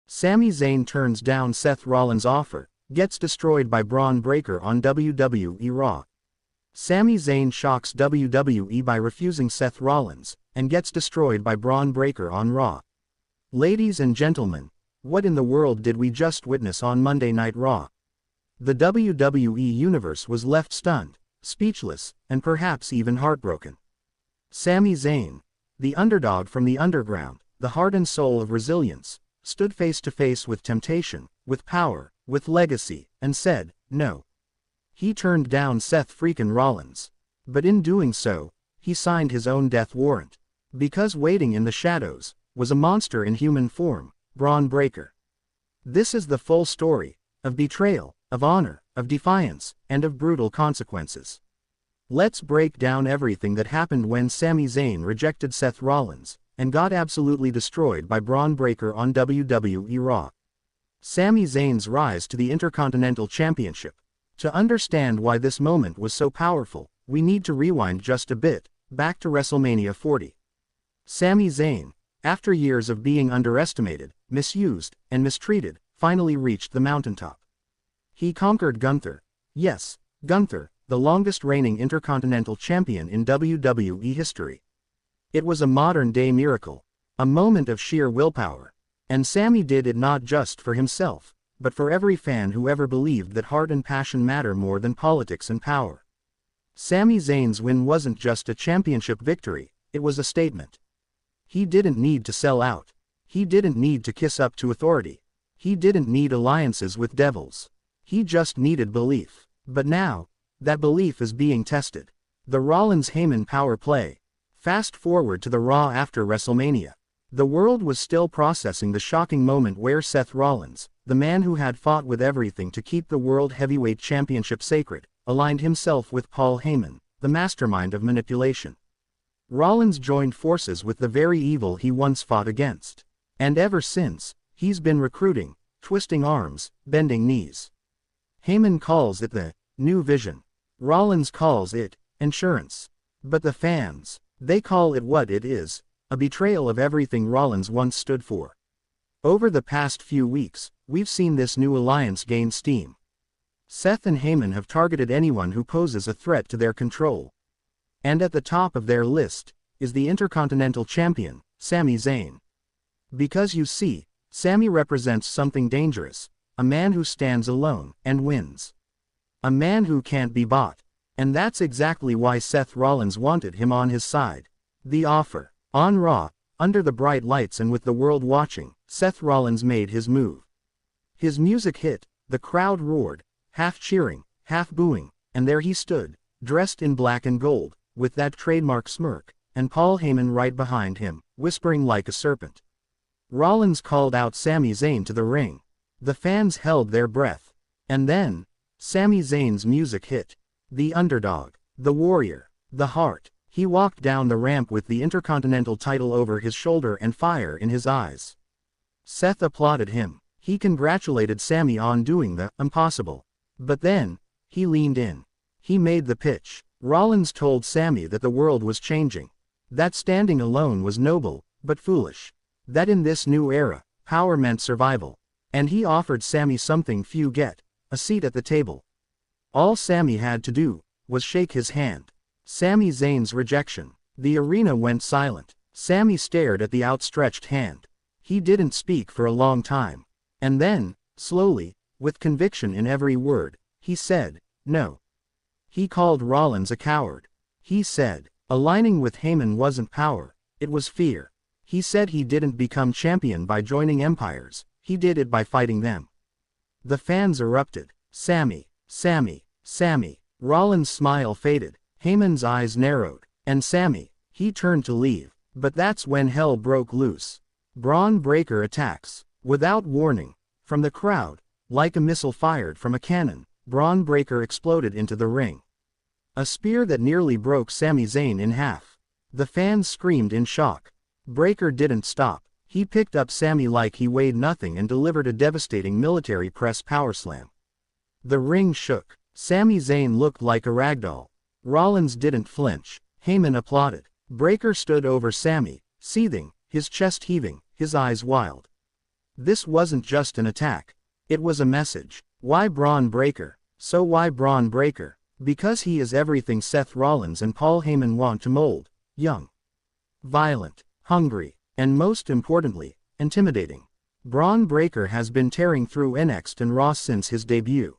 Sami Zayn turns down Seth Rollins' offer, gets destroyed by Bron Breakker on WWE Raw. Sami Zayn shocks WWE by refusing Seth Rollins, and gets destroyed by Bron Breakker on Raw. Ladies and gentlemen, what in the world did we just witness on Monday Night Raw? The WWE Universe was left stunned, speechless, and perhaps even heartbroken. Sami Zayn, the underdog from the underground, the heart and soul of resilience, stood face to face with temptation, with power, with legacy, and said, no. He turned down Seth Freakin Rollins. But in doing so, he signed his own death warrant. Because waiting in the shadows was a monster in human form, Bron Breakker. This is the full story of betrayal, of honor, of defiance, and of brutal consequences. Let's break down everything that happened when Sami Zayn rejected Seth Rollins and got absolutely destroyed by Bron Breakker on WWE Raw. Sami Zayn's rise to the Intercontinental Championship. To understand why this moment was so powerful, we need to rewind just a bit, back to WrestleMania 40. Sami Zayn, after years of being underestimated, misused, and mistreated, finally reached the mountaintop. He conquered Gunther. Yes, Gunther, the longest reigning Intercontinental Champion in WWE history. It was a modern-day miracle, a moment of sheer willpower. And Sami did it not just for himself, but for every fan who ever believed that heart and passion matter more than politics and power. Sami Zayn's win wasn't just a championship victory, it was a statement. He didn't need to sell out. He didn't need to kiss up to authority. He didn't need alliances with devils. He just needed belief. But now, that belief is being tested. The Rollins-Heyman power play. Fast forward to the Raw after WrestleMania. The world was still processing the shocking moment where Seth Rollins, the man who had fought with everything to keep the World Heavyweight Championship sacred, aligned himself with Paul Heyman, the mastermind of manipulation. Rollins joined forces with the very evil he once fought against. And ever since, he's been recruiting, twisting arms, bending knees. Heyman calls it the new vision. Rollins calls it insurance. But the fans, they call it what it is, a betrayal of everything Rollins once stood for. Over the past few weeks, we've seen this new alliance gain steam. Seth and Heyman have targeted anyone who poses a threat to their control. And at the top of their list is the Intercontinental Champion, Sami Zayn. Because you see, Sami represents something dangerous, a man who stands alone and wins. A man who can't be bought. And that's exactly why Seth Rollins wanted him on his side. The offer. On Raw, under the bright lights and with the world watching, Seth Rollins made his move. His music hit, the crowd roared, half cheering, half booing, and there he stood, dressed in black and gold, with that trademark smirk, and Paul Heyman right behind him, whispering like a serpent. Rollins called out Sami Zayn to the ring. The fans held their breath. And then, Sami Zayn's music hit. The underdog, the warrior, the heart. He walked down the ramp with the Intercontinental title over his shoulder and fire in his eyes. Seth applauded him. He congratulated Sami on doing the impossible. But then, he leaned in. He made the pitch. Rollins told Sami that the world was changing. That standing alone was noble, but foolish. That in this new era, power meant survival. And he offered Sami something few get, a seat at the table. All Sami had to do was shake his hand. Sami Zayn's rejection. The arena went silent. Sami stared at the outstretched hand. He didn't speak for a long time. And then, slowly, with conviction in every word, he said, no. He called Rollins a coward. He said, aligning with Heyman wasn't power, it was fear. He said he didn't become champion by joining empires, he did it by fighting them. The fans erupted. Sami, Sami, Sami. Rollins' smile faded. Heyman's eyes narrowed. And Sami, he turned to leave. But that's when hell broke loose. Bron Breakker attacks. Without warning. From the crowd, like a missile fired from a cannon, Bron Breakker exploded into the ring. A spear that nearly broke Sami Zayn in half. The fans screamed in shock. Breakker didn't stop. He picked up Sami like he weighed nothing and delivered a devastating military press powerslam. The ring shook. Sami Zayn looked like a ragdoll. Rollins didn't flinch. Heyman applauded. Breakker stood over Sami, seething, his chest heaving, his eyes wild. This wasn't just an attack. It was a message. Why Bron Breakker? So why Bron Breakker? Because he is everything Seth Rollins and Paul Heyman want to mold: young, violent, hungry, and most importantly, intimidating. Bron Breakker has been tearing through NXT and Raw since his debut.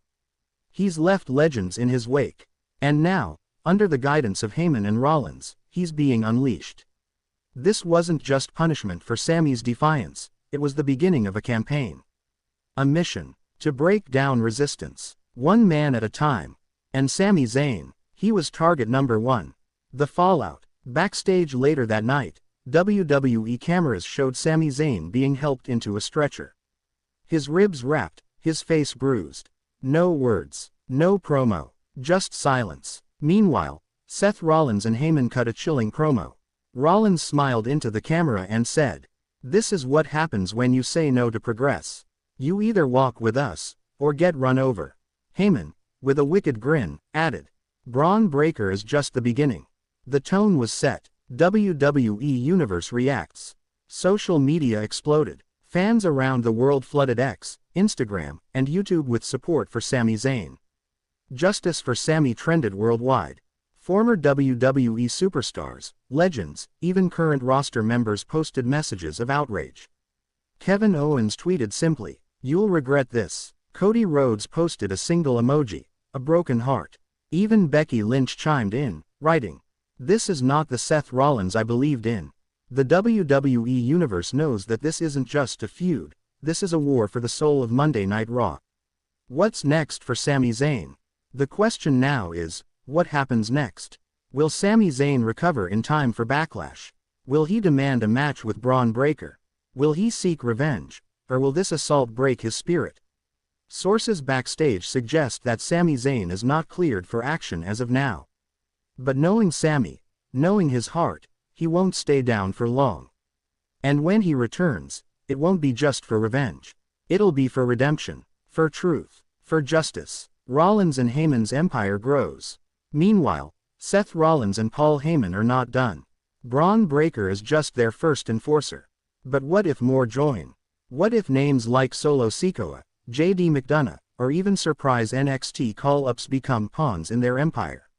He's left legends in his wake. And now, under the guidance of Heyman and Rollins, he's being unleashed. This wasn't just punishment for Sami's defiance, it was the beginning of a campaign. A mission, to break down resistance, one man at a time. And Sami Zayn, he was target number one. The fallout. Backstage later that night, WWE cameras showed Sami Zayn being helped into a stretcher. His ribs wrapped, his face bruised. No words, no promo, just silence. Meanwhile, Seth Rollins and Heyman cut a chilling promo. Rollins smiled into the camera and said, "This is what happens when you say no to progress. You either walk with us, or get run over." Heyman, with a wicked grin, added, "Bron Breakker is just the beginning." The tone was set. WWE Universe reacts. Social media exploded. Fans around the world flooded X, Instagram, and YouTube with support for Sami Zayn. Justice for Sami trended worldwide. Former WWE superstars, legends, even current roster members posted messages of outrage. Kevin Owens tweeted simply, "You'll regret this." Cody Rhodes posted a single emoji, a broken heart. Even Becky Lynch chimed in, writing, "This is not the Seth Rollins I believed in." The WWE Universe knows that this isn't just a feud, this is a war for the soul of Monday Night Raw. What's next for Sami Zayn? The question now is, what happens next? Will Sami Zayn recover in time for Backlash? Will he demand a match with Bron Breakker? Will he seek revenge, or will this assault break his spirit? Sources backstage suggest that Sami Zayn is not cleared for action as of now. But knowing Sami, knowing his heart, he won't stay down for long. And when he returns, it won't be just for revenge. It'll be for redemption, for truth, for justice. Rollins and Heyman's empire grows. Meanwhile, Seth Rollins and Paul Heyman are not done. Bron Breakker is just their first enforcer. But what if more join? What if names like Solo Sikoa, JD McDonough, or even surprise NXT call-ups become pawns in their empire?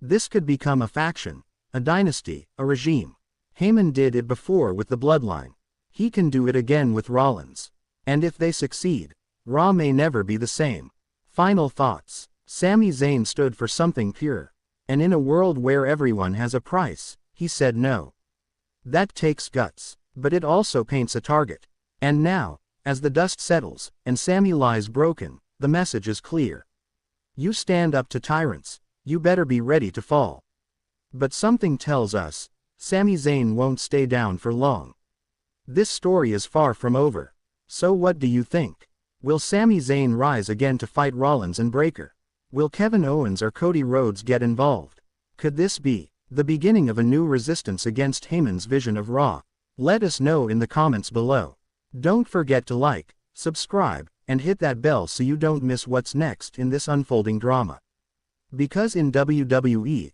This could become a faction, a dynasty, a regime. Heyman did it before with the Bloodline. He can do it again with Rollins. And if they succeed, Raw may never be the same. Final thoughts. Sami Zayn stood for something pure. And in a world where everyone has a price, he said no. That takes guts, but it also paints a target. And now, as the dust settles, and Sami lies broken, the message is clear. You stand up to tyrants, you better be ready to fall. But something tells us, Sami Zayn won't stay down for long. This story is far from over. So what do you think? Will Sami Zayn rise again to fight Rollins and Breakker? Will Kevin Owens or Cody Rhodes get involved? Could this be the beginning of a new resistance against Heyman's vision of Raw? Let us know in the comments below. Don't forget to like, subscribe, and hit that bell so you don't miss what's next in this unfolding drama. Because in WWE,